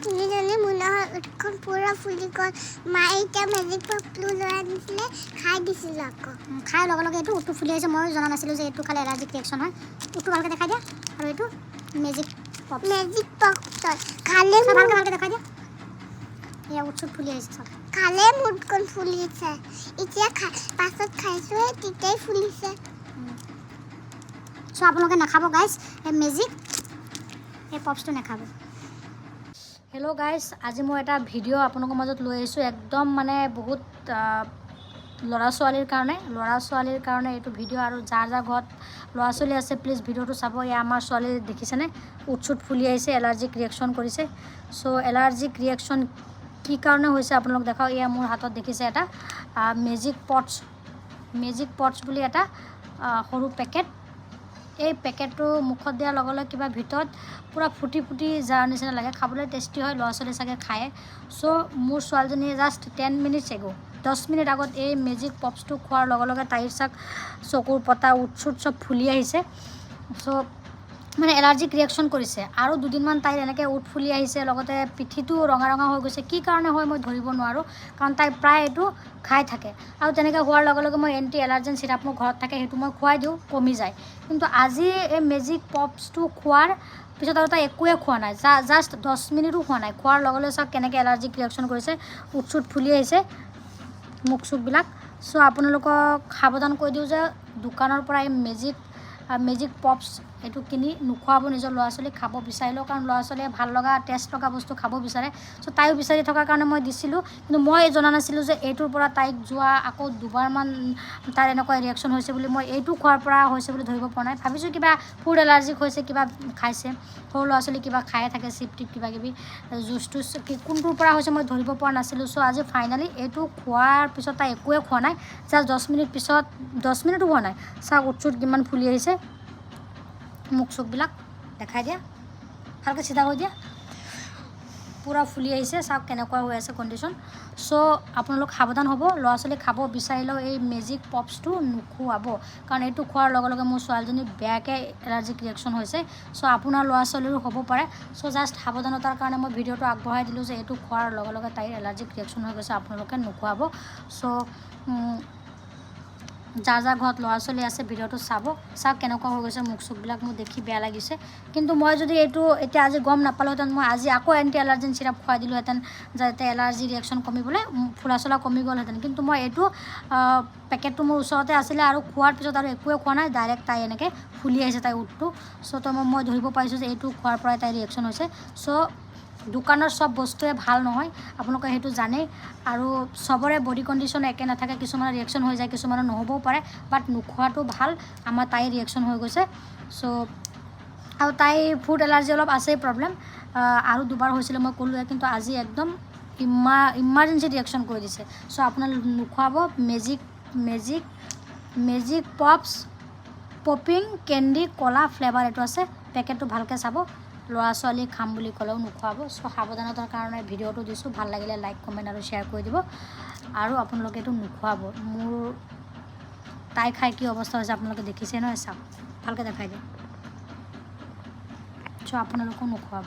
তিনিজনী মুনাখন পুৰা ফুলি গ'ল মায়ে এতিয়া মেজিক পপটো লৈ আনিছিলে খাই দিছিলোঁ আকৌ খাই লগে লগে এইটো উঠটো ফুলি আহিছে মই জনা নাছিলোঁ যে এইটো খালে এলাৰ্জিক ৰিয়েকশ্যন হয় উঠটো ভালকৈ দেখাই দিয়া আৰু এইটো মেজিক পপ খালে ভালকৈ দেখাই দিয়া এয়া উঠটো ফুলি আহিছে চব খালে মুঠখন ফুলিছে এতিয়া পাছত খাইছোঁ তেতিয়াই ফুলিছে চ' আপোনালোকে নাখাব গাইজ এই মেজিক এই পপছটো নাখাব হেল্ল' গাইজ আজি মই এটা ভিডিঅ' আপোনালোকৰ মাজত লৈ আহিছোঁ একদম মানে বহুত ল'ৰা ছোৱালীৰ কাৰণে এইটো ভিডিঅ' আৰু যাৰ ঘৰত ল'ৰা ছোৱালী আছে প্লিজ ভিডিঅ'টো চাব এয়া আমাৰ ছোৱালী দেখিছেনে উঠচুট ফুলি আহিছে এলাৰ্জিক ৰিয়েকশ্যন কৰিছে চ' এলাৰ্জিক ৰিয়েকশ্যন কি কাৰণে হৈছে আপোনালোক দেখাওক এয়া মোৰ হাতত দেখিছে এটা মেজিক পটছ বুলি এটা সৰু পেকেট এই পেকেটটো মুখত দিয়াৰ লগে লগে কিবা ভিতৰত পূৰা ফুটি যোৱাৰ নিচিনা লাগে খাবলৈ টেষ্টি হয় ল'ৰা ছোৱালী চাগে খায় চ' মোৰ ছোৱালীজনীয়ে জাষ্ট 10 মিনিটছ এগো 10 মিনিট আগত এই মেজিক পপছটো খোৱাৰ লগে লগে তাইৰ চকুৰ পতা উঠচুট চব ফুলি আহিছে চ' মানে এলাৰ্জিক ৰিয়েকশ্যন কৰিছে আৰু দুদিনমান তাইৰ এনেকৈ উঠ ফুলি আহিছে লগতে পিঠিটো ৰঙা হৈ গৈছে কি কাৰণে হয় মই ধৰিব নোৱাৰোঁ কাৰণ তাই প্ৰায় এইটো খাই থাকে আৰু তেনেকৈ হোৱাৰ লগে লগে মই এণ্টি এলাৰ্জেন চিৰাপ মোৰ ঘৰত থাকে সেইটো মই খুৱাই দিওঁ কমি যায় কিন্তু আজি এই মেজিক পপছটো খোৱাৰ পিছত আৰু তাই একোৱে খোৱা নাই জাষ্ট 10 মিনিটো খোৱা নাই খোৱাৰ লগে লগে চাওক কেনেকৈ এলাৰ্জিক ৰিয়েকশ্যন কৰিছে উঠচুট ফুলি আহিছে মুখ চুখবিলাক চ' আপোনালোকক সাৱধান কৰি দিওঁ যে দোকানৰ পৰা এই মেজিক পপছ এইটো কিনি নোখোৱাব নিজৰ ল'ৰা ছোৱালীক খাব বিচাৰিলেও কাৰণ ল'ৰা ছোৱালীয়ে ভাল লগা টেষ্ট লগা বস্তু খাব বিচাৰে চ' তাইও বিচাৰি থকাৰ কাৰণে মই দিছিলোঁ কিন্তু মই জনা নাছিলোঁ যে এইটোৰ পৰা তাইক যোৱা আকৌ দুবাৰমান তাইৰ এনেকুৱা ৰিয়েকশ্যন হৈছে বুলি মই এইটো খোৱাৰ পৰা হৈছে বুলি ধৰিব পৰা নাই ভাবিছোঁ কিবা ফুড এলাৰ্জিক হৈছে কিবা খাইছে সৰু ল'ৰা ছোৱালী কিবা খায়ে থাকে চিপ টিপ কিবা কিবি জুচ টুচ কোনটোৰ পৰা হৈছে মই ধৰিব পৰা নাছিলোঁ চ' আজি ফাইনেলি এইটো খোৱাৰ পিছত তাই একোৱে খোৱা নাই জাষ্ট 10 মিনিট পিছত 10 মিনিটো হোৱা নাই চাওক উঠচুট কিমান ফুলি আহিছে মুখ চুখবিলাক দেখাই দিয়া ভালকৈ চিধা কৰি দিয়া পূৰা ফুলি আহিছে চাওক কেনেকুৱা হৈ আছে কণ্ডিশ্যন চ' আপোনালোক সাৱধান হ'ব ল'ৰা ছোৱালী খাব বিচাৰিলেও এই মেজিক পপছটো নোখোৱাব কাৰণ এইটো খোৱাৰ লগে লগে মোৰ ছোৱালীজনী বেয়াকৈ এলাৰ্জিক ৰিয়েকশ্যন হৈছে চ' আপোনাৰ ল'ৰা ছোৱালীৰো হ'ব পাৰে চ' জাষ্ট সাৱধানতাৰ কাৰণে মই ভিডিঅ'টো আগবঢ়াই দিলোঁ যে এইটো খোৱাৰ লগে লগে তাইৰ এলাৰ্জিক ৰিয়েকশ্যন হৈ গৈছে আপোনালোকে নোখোৱাব চ' যাৰ ঘৰত ল'ৰা ছোৱালী আছে ভিডিঅ'টো চাওক কেনেকুৱা হৈ গৈছে মুখ চুখবিলাক মোৰ দেখি বেয়া লাগিছে কিন্তু মই যদি এইটো এতিয়া আজি গম নাপালোহেঁতেন মই আজি আকৌ এণ্টি এলাৰ্জেন চিৰাপ খুৱাই দিলোঁহেঁতেন যাতে এলাৰ্জি ৰিয়েকশ্যন কমিবলৈ ফুলা চলা কমি গ'লহেঁতেন কিন্তু মই এইটো পেকেটটো মোৰ ওচৰতে আছিলে আৰু খোৱাৰ পিছত আৰু একোৱে খোৱা নাই ডাইৰেক্ট তাই এনেকৈ ফুলি আহিছে তাইৰ উঠটো চ' তো মই ধৰিব পাৰিছোঁ যে এইটো খোৱাৰ পৰাই তাইৰ ৰিয়েকশ্যন হৈছে চ' দোকানৰ চব বস্তুৱে ভাল নহয় আপোনালোকে সেইটো জানেই আৰু চবৰে বডি কণ্ডিশ্যন একে নাথাকে কিছুমানৰ ৰিয়েকশ্যন হৈ যায় কিছুমানৰ নহ'বও পাৰে বাট নোখোৱাটো ভাল আমাৰ তাইৰ ৰিয়েকশ্যন হৈ গৈছে চ' আৰু তাই ফুড এলাৰ্জি অলপ আছেই প্ৰব্লেম আৰু দুবাৰ হৈছিলে মই ক'লোৱে কিন্তু আজি একদম ইমাৰ্জেঞ্চি ৰিয়েকশ্যন কৰি দিছে চ' আপোনালোক নোখোৱাব মেজিক পপছ পপিং কেণ্ডি কলা ফ্লেভাৰ এইটো আছে পেকেটটো ভালকৈ চাব ল'ৰা ছোৱালী খাম বুলি ক'লেও নোখোৱাব চ' সাৱধানতাৰ কাৰণে ভিডিঅ'টো দিছোঁ ভাল লাগিলে লাইক কমেণ্ট আৰু শ্বেয়াৰ কৰি দিব আৰু আপোনালোকে এইটো নোখোৱাব মোৰ তাই খাই কি অৱস্থা হৈছে আপোনালোকে দেখিছে নহয় চাওক ভালকৈ দেখাই দিয়ে চ' আপোনালোকেও নোখোৱাব